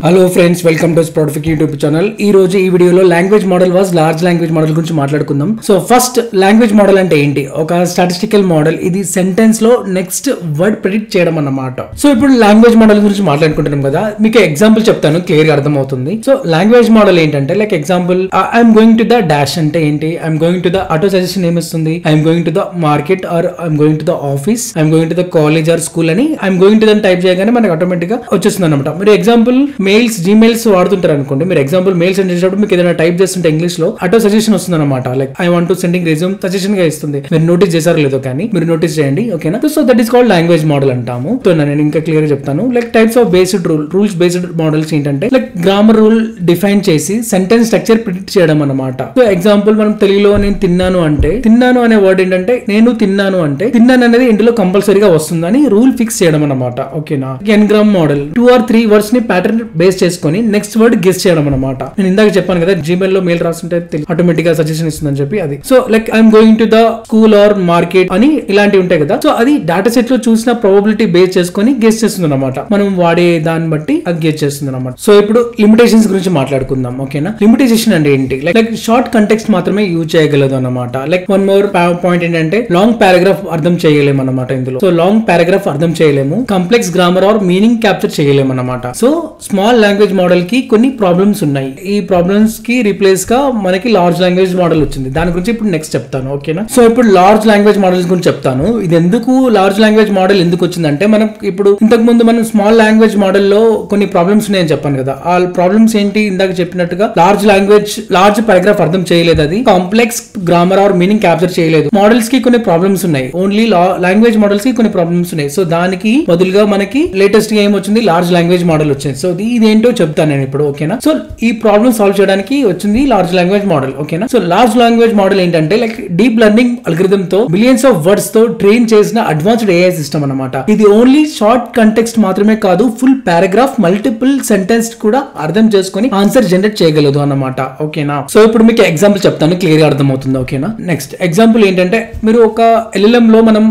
Hello friends, welcome to Sproutific YouTube channel. ఈ రోజు ఈ వీడియోలో language model vs large language model గురించి మాట్లాడుకుందాం. సో ఫస్ట్, లాంగ్వేజ్ మోడల్ అంటే ఏంటి? ఒక స్టాటిస్టికల్ మోడల్. ఇది సెంటెన్స్ లో నెక్స్ట్ వర్డ్ ప్రిడిక్ట్ చేయడం అన్నమాట. సో ఇప్పుడు లాంగ్వేజ్ మోడల్ గురించి మాట్లాడుకుంటున్నాం కదా, మీకు ఎగ్జాంపుల్ చెప్తాను, క్లియర్ గా అర్థమవుతుంది. సో లాంగ్వేజ్ మోడల్ ఏంటంటే, like example, I'm going to the dash అంటే ఏంటి? I'm going to the auto suggestion ఏమిస్తుంది? I'm going to the market or I'm going to the office, I'm going to the college or school అని I'm going to the type చేయగానే మనకి automatic గా వచ్చేస్తుంది అనమాట. మీరు ఎగ్జాంపుల్ మెయిల్స్, జీమెయిల్స్ వాడుతుంటారు అనుకోండి. మీరు ఎగ్జాంపుల్ మెయిల్స్ సెండ్ చేసినప్పుడు మీకు ఏదైనా టైప్ చేస్తుంటే ఇంగ్లీష్ లో ఆటో సజెషన్ వస్తుంది అనమాట. Like I want to sending resume suggestion గా ఇస్తుంది. మీరు నోటీస్ చేశారో లేదో కానీ మీరు నోటీస్ చేయండి, ఓకేనా? So that is called language model అంటాము. సో నేను ఇంకా క్లియర్ గా చెప్తాను. Like types of based rules based models ఏంటంటే, లైక్ గ్రామర్ రూల్ డిఫైన్ చేసి సెంటెన్స్ స్ట్రక్చర్ ప్రిడిక్ట్ చేయడం అనమాట. సో ఎగ్జాంపుల్, మనం తెలుగులో నేను తిన్నాను అంటే, తిన్నాను అనే వర్డ్ ఏంటంటే, నేను తిన్నాను అంటే తిన్నాను అనేది ఇందులో కంపల్సరీగా వస్తుందని రూల్ ఫిక్స్ చేయడం అనమాట, ఓకేనా? ఎన్గ్రామ్ మోడల్ 2 or 3 వర్డ్స్ ని ప్యాటర్న్ బేస్ చేసుకొని నెక్స్ట్ వర్డ్ గెస్ చేయడం అనమాట. నేను ఇందాక చెప్పాను కదా, జీమెయిల్ లో మెయిల్ రాస్తుంటే ఆటోమేటిక్ గా సజెషన్ ఇస్తుందని చెప్పి. అది so like I'm going to the school or market అని ఇలాంటివి ఉంటాయి కదా. సో అది డేటా సెట్ లో చూసిన ప్రాబబిలిటీ బేస్ చేసుకొని గెస్ చేస్తుంది అనమాట. మనం వాడే దాన్ని బట్టి అది గెస్ చేస్తుంది అనమాట. సో ఇప్పుడు లిమిటేషన్స్ గురించి మాట్లాడుకుందాం, ఓకేనా? లిమిటేషన్ అంటే ఏంటి? లైక్ షార్ట్ కంటెక్స్ట్ మాత్రమే యూజ్ చేయగలదు అనమాట. లైక్ వన్ మోర్ పాయింట్ ఏంటంటే, లాంగ్ పారాగ్రాఫ్ అర్థం చేయలేము అనమాట ఇందులో. సో లాంగ్ పారాగ్రాఫ్ అర్థం చేయలేము, complex grammar or meaning capture చేయలేము అనమాట. సో స్మాల్ లాంగ్వేజ్ మోడల్ కి కొన్ని ప్రాబ్లమ్స్ ఉన్నాయి. ఈ ప్రాబ్లమ్స్ కి రీప్లేస్ గా మనకి లార్జ్ లాంగ్వేజ్ మోడల్ వచ్చింది. దాని గురించి ఇప్పుడు నెక్స్ట్ చెప్తాను, ఓకేనా? సో ఇప్పుడు లార్జ్ లాంగ్వేజ్ మోడల్స్ గురించి చెప్తాను. ఇది ఎందుకు లార్జ్ లాంగ్వేజ్ మోడల్ ఎందుకు వచ్చిందంటే, మనం ఇప్పుడు ఇంతకు ముందు మనం స్మాల్ లాంగ్వేజ్ మోడల్ లో కొన్ని ప్రాబ్లమ్స్ ఉన్నాయని చెప్పాను కదా. ఆ ప్రాబ్లమ్స్ ఏంటి? ఇందాక చెప్పినట్టుగా లార్జ్ పారాగ్రాఫ్ అర్థం చేయలేదు, అది complex grammar or meaning capture చేయలేదు. మోడల్స్ కి కొన్ని ప్రాబ్లమ్స్ ఉన్నాయి, ఓన్లీ లాంగ్వేజ్ మోడల్స్ కి కొన్ని ప్రాబ్లమ్స్ ఉన్నాయి. సో దానికి బదులుగా మనకి లేటెస్ట్ గా ఏమొచ్చింది? లార్జ్ లాంగ్వేజ్ మోడల్ వచ్చింది. సో ఇదేంటో చెప్తాను నేను ఇప్పుడు, ఓకేనా? సో ఈ ప్రాబ్లమ్ సాల్వ్ చేయడానికి వచ్చింది లార్జ్ లాంగ్వేజ్ మోడల్, ఓకేనా? సో లార్జ్ లాంగ్వేజ్ మోడల్ ఏంటంటే, లైక్ డీప్ లెర్నింగ్ అల్గోరిథం తో బిలియన్స్ ఆఫ్ వర్డ్స్ తో ట్రైన్ చేసిన అడ్వాన్స్డ్ ఏఐ సిస్టమ్ అనమాట. ఇది ఓన్లీ షార్ట్ కంటెక్స్ట్ మాత్రమే కాదు, ఫుల్ పారాగ్రాఫ్, మల్టిపుల్ సెంటెన్స్ కూడా అర్థం చేసుకుని ఆన్సర్ జనరేట్ చేయగలదు అన్నమాట, ఓకేనా? సో ఇప్పుడు మీకు ఎగ్జాంపుల్ చెప్తాను, క్లియర్ గా అర్థమవుతుంది, ఓకేనా? నెక్స్ట్ ఎగ్జాంపుల్ ఏంటంటే, మీరు ఒక LLM లో మనం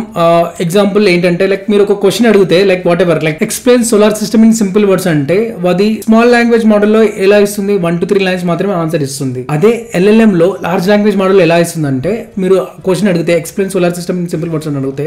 ఎగ్జాంపుల్ ఏంటంటే, లైక్ మీరు ఒక క్వశ్చన్ అడిగితే, like what ever, like explain solar system in simple words అంటే, అది స్మాల్ లాంగ్వేజ్ మోడల్ లో ఎలా ఇస్తుంది? 1 to 3 లైన్స్ మాత్రమే ఆన్సర్ ఇస్తుంది. అదే LLM లో లార్జ్ లాంగ్వేజ్ మోడల్ ఎలా ఇస్తుంది అంటే, మీరు క్వశ్చన్ అడిగితే explain solar system in simple words అని అడిగితే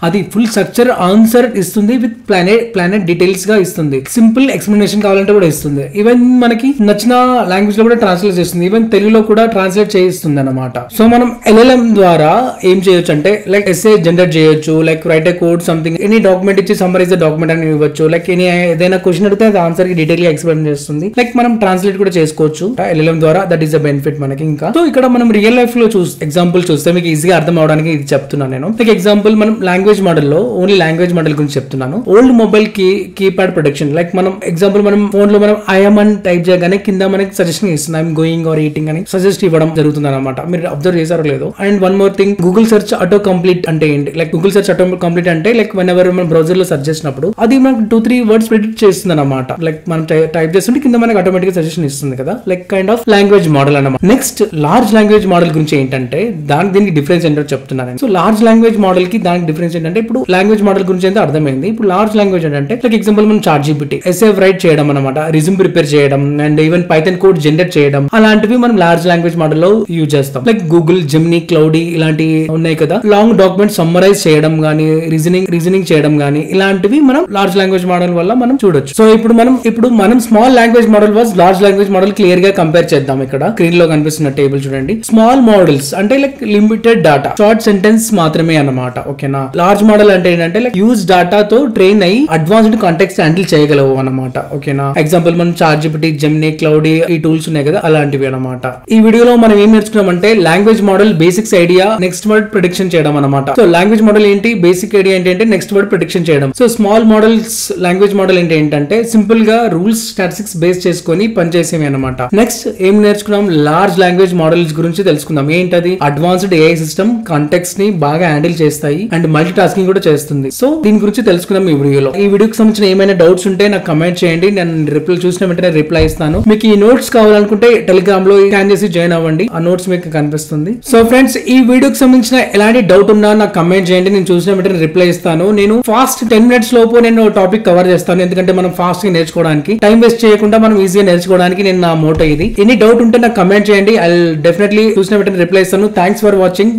అది ఫుల్ స్ట్రక్చర్ ఆన్సర్ ఇస్తుంది, విత్ ప్లానెట్ డీటెయిల్స్ గా ఇస్తుంది. సింపుల్ ఎక్స్ప్లెనేషన్ కావాలంటే కూడా ఇస్తుంది. ఈవెన్ మనకి నచ్చిన లాంగ్వేజ్ లో కూడా ట్రాన్స్లేట్ చేస్తుంది, ఈవెన్ తెలుగులో కూడా ట్రాన్స్లేట్ చేయిస్తుంది అనమాట. సో మనం LLM ద్వారా ఏం చేయొచ్చు అంటే, లైక్ ఎస్ఏ జనరేట్ చేయొచ్చు, లైక్ రైట్ ఏ కోడ్ సంథింగ్, ఎనీ డాక్యుమెంట్ ఇచ్చి సమ్మరైజ్ ద డాక్యుమెంట్ అని ఇవ్వచ్చు. లైక్ ఏదైనా క్వశ్చన్ అడిగితే అది ఆన్సర్ కి డీటెయిల్ గా ఎక్స్ప్లెయిన్ చేస్తుంది. లైక్ మనం ట్రాన్స్లేట్ కూడా చేసుకోవచ్చు LLM ద్వారా. దట్ ఈస్ ద బెనిఫిట్ మనకి. ఇంకా సో ఇక్కడ మనం రియల్ లైఫ్ లో ఎగ్జాంపుల్ చూస్తే మీకు ఈజీగా అర్థం అవడానికి ఇది చెప్తున్నాను నేను. లైక్ ఎగ్జాంపుల్, మనం లాంగ్వేజ్ మోడల్ లో ఓన్లీ లాంగ్వేజ్ మోడల్ గురించి చెప్తున్నాను. Old mobile keypad protection, like మనం ఎగ్జాంపుల్, మనం ఫోన్ లో మనం ఐఎమ్ అని టైప్ చేయగానే కింద మనకి సజెషన్ ఇస్తుంది, ఐఎమ్ గోయింగ్ ఆర్ ఈటింగ్ అని సజెస్ట్ ఇవ్వడం జరుగుతుంది అనమాట. మీరు అబ్జర్వ్ చేశారో లేదో. And one more thing, Google search auto complete అంటే ఏంటి? Like Google search auto complete అంటే, లైక్ వెన్ ఎవర్ మనం బ్రౌజర్ లో సెర్చ్ చేసినప్పుడు అది మనకు 2-3 వర్డ్స్ ప్రిడిక్ట్ చేస్తుంది అనమాట. లైక్ మనం టైప్ చేస్తుంటే కింద మనకి ఆటోమేటిక్ సజెషన్ ఇస్తుంది కదా. Like kind of language model అన్నమాట. నెక్స్ట్ లార్జ్ లాంగ్వేజ్ మోడల్ గురించి ఏంటంటే, దీనికి డిఫరెన్స్ ఏంటో చెప్తున్నాను. సో లార్జ్ లాంగ్వేజ్ మోడల్ కి దానికి డిఫరెన్స్ ఏంటంటే, ఇప్పుడు లాంగ్వేజ్ మోడల్ గురించి అయితే అర్థమైంది. ఇప్పుడు లార్జ్ లాంగ్వేజ్ ఏంటంటే, లైక్ ఎగ్జాంపుల్ మనం ChatGPT ఎస్ఏ రైట్ చేయడం అనమాట, రిజ్యూమ్ ప్రిపేర్ చేయడం, and even Python code generate చేయడం, అలాంటివి మనం లార్జ్ లాంగ్వేజ్ మోడల్ లో యూజ్ చేస్తాం. లైక్ గూగుల్ జెమినీ, క్లౌడీ ఇలాంటివి ఉన్నాయి కదా. లాంగ్ డాక్యుమెంట్ సమ్మరైజ్ చేయడం గానీ, రీజనింగ్ చేయడం గానీ, ఇలాంటివి మనం లార్జ్ లాంగ్వేజ్ మోడల్ వల్ల మనం చూడొచ్చు. సో ఇప్పుడు మనం small language model vs large language model clear గా కంపేర్ చేద్దాం. ఇక్కడ స్క్రీన్ లో కనిపిస్తున్న టేబుల్ చూడండి. స్మాల్ మోడల్స్ అంటే like limited data, short sentence మాత్రమే అన్నమాట, ఓకేనా? లార్జ్ మోడల్ అంటే ఏంటంటే, లైక్ యూజ్ డాటా తో ట్రైన్ అయ్యి అడ్వాన్స్డ్ కాంటెక్స్ట్ హ్యాండిల్ చేయగలవు అన్నమాట, ఓకేనా? ఎగ్జాంపుల్ మనం ChatGPT, జెమినీ, క్లౌడీ ఈ టూల్స్ ఉన్నాయి కదా, అలాంటివి అన్నమాట. ఈ వీడియోలో మనం ఏం నేర్చుకున్నామంటే, language model basics idea, next word prediction చేయడం అన్నమాట. సో లాంగ్వేజ్ మోడల్ ఏంటి? బేసిక్ ఐడియా ఏంటంటే నెక్స్ట్ వర్డ్ ప్రిడిక్షన్ చేయడం. So small models language model ఏంటంటే సింపుల్ గా రూల్స్, స్టాటిస్టిక్స్ బేస్ చేసుకొని పనిచేసేవి అన్నమాట. నెక్స్ట్ ఏం నేర్చుకున్నాం? లార్జ్ లాంగ్వేజ్ మోడల్స్ గురించి తెలుసుకుందాం. ఏంటది? అడ్వాన్స్డ్ ఏఐ సిస్టమ్ కాంటెక్స్ట్ ని బాగా హ్యాండిల్ చేస్తాయి అండ్ మల్టీ టాస్కింగ్ కూడా చేస్తుంది. సో దీని గురించి తెలుసుకుందాం ఈ వీడియోలో. ఈ వీడియోకి సంబంధించిన ఏమైనా డౌట్స్ ఉంటే నాకు కమెంట్ చేయండి, నేను రిప్లై చూసిన వెంటనే రిప్లై ఇస్తాను. మీకు ఈ నోట్స్ కావాలనుకుంటే టెలిగ్రామ్ లో స్కాన్ చేసి జాయిన్ అవ్వండి, ఆ నోట్స్ మీకు కనిపిస్తుంది. సో ఫ్రెండ్స్, ఈ వీడియోకి సంబంధించిన ఎలాంటి డౌట్ ఉన్నా నాకు కమెంట్ చేయండి, నేను చూసిన వెంటనే రిప్లై ఇస్తాను. నేను ఫాస్ట్ 10 minutes లోపు నేను టాపిక్ కవర్ చేస్తాను, ఎందుకంటే మనం ఫాస్ట్ గా నేర్చుకోవడానికి. నేర్చుకోవడానికి, టైం వేస్ట్ చేయకుండా మనం ఈజీగా నేర్చుకోవడానికి నేను నా మోటో ఇది. ఎనీ డౌట్ ఉంటే నాకు కమెంట్ చేయండి, ఐ డెఫినెట్లీ చూసిన వెంటనే రిప్లై ఇస్తాను. Thanks for watching.